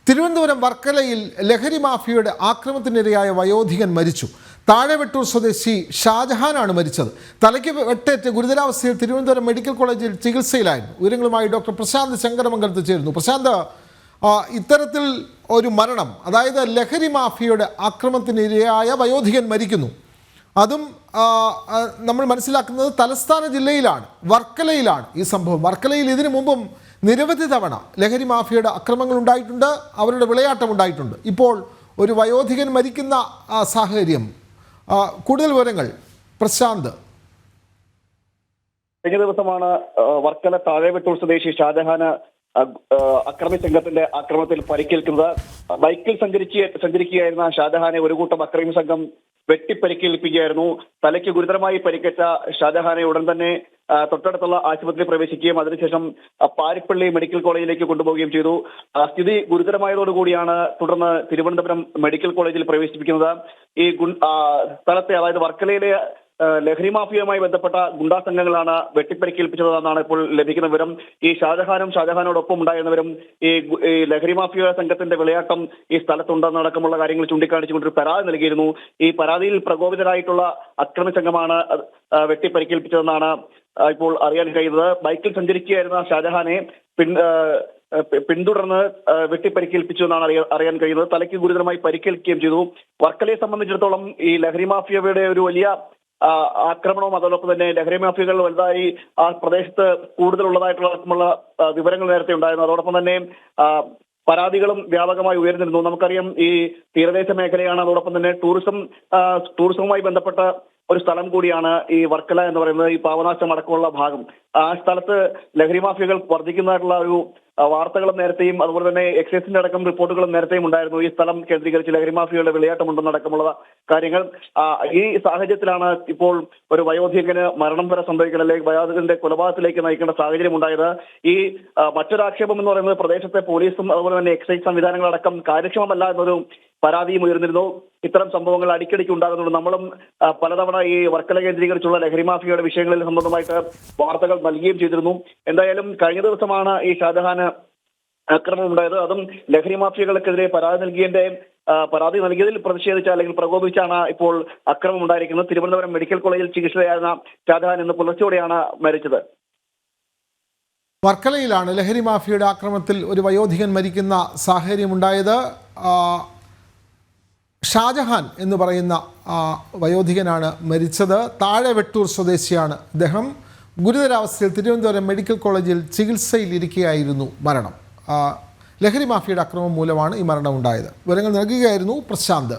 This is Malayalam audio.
തിരുവനന്തപുരം വർക്കലയിൽ ലഹരി മാഫിയയുടെ ആക്രമണത്തിനിരയായ വയോധികൻ മരിച്ചു. താഴെവെട്ടൂർ സ്വദേശി ഷാജഹാനാണ് മരിച്ചത്. തലയ്ക്ക് വെട്ടേറ്റ് ഗുരുതരാവസ്ഥയിൽ തിരുവനന്തപുരം മെഡിക്കൽ കോളേജിൽ ചികിത്സയിലായിരുന്നു. വിവരങ്ങളുമായി ഡോക്ടർ പ്രശാന്ത് ശങ്കരമംഗലത്ത് ചേരുന്നു. പ്രശാന്ത്, ഇത്തരത്തിൽ ഒരു മരണം, അതായത് ലഹരി മാഫിയയുടെ ആക്രമണത്തിനിരയായ വയോധികൻ മരിക്കുന്നു, അതും നമ്മൾ മനസ്സിലാക്കുന്നത് തലസ്ഥാന ജില്ലയിലാണ്, വർക്കലയിലാണ് ഈ സംഭവം. വർക്കലയിൽ ഇതിനു മുമ്പും നിരവധി തവണ ലഹരി മാഫിയയുടെ അക്രമങ്ങൾ ഉണ്ടായിട്ടുണ്ട്, അവരുടെ വിളയാട്ടം ഉണ്ടായിട്ടുണ്ട്. ഇപ്പോൾ ഒരു വയോധികൻ മരിക്കുന്ന സാഹചര്യം, കൂടുതൽ വിവരങ്ങൾ പ്രശാന്ത്. കഴിഞ്ഞ ദിവസമാണ് വർക്കല താഴെവെട്ടൂർ സ്വദേശി ഷാജഹാന് അക്രമി സംഘത്തിന്റെ ആക്രമണത്തിൽ പരിക്കേൽക്കുന്നത്. ബൈക്കിൽ സഞ്ചരിക്കുകയായിരുന്ന ഷാജഹാനെ ഒരു കൂട്ടം അക്രമി സംഘം വെട്ടിപ്പരിക്കേൽപ്പിക്കുകയായിരുന്നു. തലയ്ക്ക് ഗുരുതരമായി പരിക്കേറ്റ ഷാജഹാനെ ഉടൻ തന്നെ തൊട്ടടുത്തുള്ള ആശുപത്രിയിൽ പ്രവേശിക്കുകയും അതിനുശേഷം പാരിപ്പള്ളി മെഡിക്കൽ കോളേജിലേക്ക് കൊണ്ടുപോവുകയും ചെയ്തു. സ്ഥിതി ഗുരുതരമായതോടുകൂടിയാണ് തുടർന്ന് തിരുവനന്തപുരം മെഡിക്കൽ കോളേജിൽ പ്രവേശിപ്പിക്കുന്നത്. ഈ സ്ഥലത്തെ, അതായത് വർക്കലയിലെ ലഹരി മാഫിയയുമായി ബന്ധപ്പെട്ട ഗുണ്ടാ സംഘങ്ങളാണ് വെട്ടിപ്പരിക്കേൽപ്പിച്ചതെന്നാണ് ഇപ്പോൾ ലഭിക്കുന്ന വിവരം. ഈ ഷാജഹാനോടൊപ്പം ഉണ്ടായിരുന്നവരും ഈ ലഹരി മാഫിയ സംഘത്തിന്റെ വിളയാട്ടം ഈ സ്ഥലത്തുണ്ടെന്നടക്കമുള്ള കാര്യങ്ങൾ ചൂണ്ടിക്കാണിച്ചുകൊണ്ടൊരു പരാതി നൽകിയിരുന്നു. ഈ പരാതിയിൽ പ്രകോപിതരായിട്ടുള്ള അക്രമി സംഘമാണ് വെട്ടിപ്പരിക്കേൽപ്പിച്ചതെന്നാണ് ഇപ്പോൾ അറിയാൻ കഴിയുന്നത്. ബൈക്കിൽ സഞ്ചരിക്കുകയായിരുന്ന ഷാജഹാനെ പിന്തുടർന്ന് വെട്ടിപ്പരിക്കേൽപ്പിച്ചു എന്നാണ് അറിയാൻ കഴിയുന്നത്. തലയ്ക്ക് ഗുരുതരമായി പരിക്കേൽക്കുകയും ചെയ്തു. വർക്കലയെ സംബന്ധിച്ചിടത്തോളം ഈ ലഹരി മാഫിയയുടെ ഒരു വലിയ ആക്രമണവും അതോടൊപ്പം തന്നെ ലഹരി മാഫിയകൾ വലുതായി ആ പ്രദേശത്ത് കൂടുതലുള്ളതായിട്ടുള്ള വിവരങ്ങൾ നേരത്തെ ഉണ്ടായിരുന്നു. അതോടൊപ്പം തന്നെ പരാതികളും വ്യാപകമായി ഉയർന്നിരുന്നു. നമുക്കറിയാം, ഈ തീരദേശ മേഖലയാണ്, അതോടൊപ്പം തന്നെ ടൂറിസവുമായി ബന്ധപ്പെട്ട ഒരു സ്ഥലം കൂടിയാണ് ഈ വർക്കല എന്ന് പറയുന്നത്, ഈ പാവനാശം അടക്കമുള്ള ഭാഗം. ആ സ്ഥലത്ത് ലഹരി മാഫിയകൾ വർദ്ധിക്കുന്നതായിട്ടുള്ള ഒരു വാർത്തകളും നേരത്തെയും അതുപോലെ തന്നെ എക്സൈസിന്റെ അടക്കം റിപ്പോർട്ടുകളും നേരത്തെയും ഉണ്ടായിരുന്നു. ഈ സ്ഥലം കേന്ദ്രീകരിച്ച് ലഹരി മാഫിയയുടെ വിളയാട്ടമുണ്ടെന്നടക്കമുള്ള കാര്യങ്ങൾ. ഈ സാഹചര്യത്തിലാണ് ഇപ്പോൾ ഒരു വയോധികന് മരണം വരെ സംഭവിക്കണം, അല്ലെങ്കിൽ വയോധികന്റെ കൊലപാതകത്തിലേക്ക് നയിക്കേണ്ട സാഹചര്യം ഉണ്ടായത്. ഈ മറ്റൊരാക്ഷേപം എന്ന് പറയുന്നത് പ്രദേശത്തെ പോലീസും അതുപോലെ തന്നെ എക്സൈസ് സംവിധാനങ്ങളടക്കം കാര്യക്ഷമമല്ല എന്നൊരു പരാതിയും ഉയർന്നിരുന്നു. ഇത്തരം സംഭവങ്ങൾ അടിക്കടിക്ക് ഉണ്ടാകുന്നുണ്ട്. നമ്മളും പലതവണ ഈ വർക്കല കേന്ദ്രീകരിച്ചുള്ള ലഹരി മാഫിയയുടെ വിഷയങ്ങളിൽ സംബന്ധമായിട്ട് വാർത്തകൾ നൽകുകയും ചെയ്തിരുന്നു. എന്തായാലും കഴിഞ്ഞ ദിവസമാണ് ഈ ഷാജഹാന് ആക്രമണം ഉണ്ടായത്. അതും ലഹരി മാഫിയകൾക്കെതിരെ പരാതി നൽകിയതിൽ പ്രതിഷേധിച്ച അല്ലെങ്കിൽ പ്രകോപിച്ചാണ് ഇപ്പോൾ അക്രമം ഉണ്ടായിരിക്കുന്നത്. തിരുവനന്തപുരം മെഡിക്കൽ കോളേജിൽ ചികിത്സയിലായിരുന്ന ഷാജഹാൻ ഇന്ന് പുലർച്ചെയോടെയാണ് മരിച്ചത്. വർക്കലയിലാണ് ലഹരി മാഫിയയുടെ ആക്രമണത്തിൽ ഒരു വയോധികൻ മരിക്കുന്ന സാഹചര്യമുണ്ടായത്. ഷാജഹാൻ എന്ന് പറയുന്ന വയോധികനാണ് മരിച്ചത്. താഴെവെട്ടൂർ സ്വദേശിയാണ് ഇദ്ദേഹം. ഗുരുതരാവസ്ഥയിൽ തിരുവനന്തപുരം മെഡിക്കൽ കോളേജിൽ ചികിത്സയിലിരിക്കുകയായിരുന്നു മരണം. ലഹരി മാഫിയയുടെ ആക്രമണം മൂലമാണ് ഈ മരണം ഉണ്ടായത്. വിവരങ്ങൾ നൽകുകയായിരുന്നു പ്രശാന്ത്.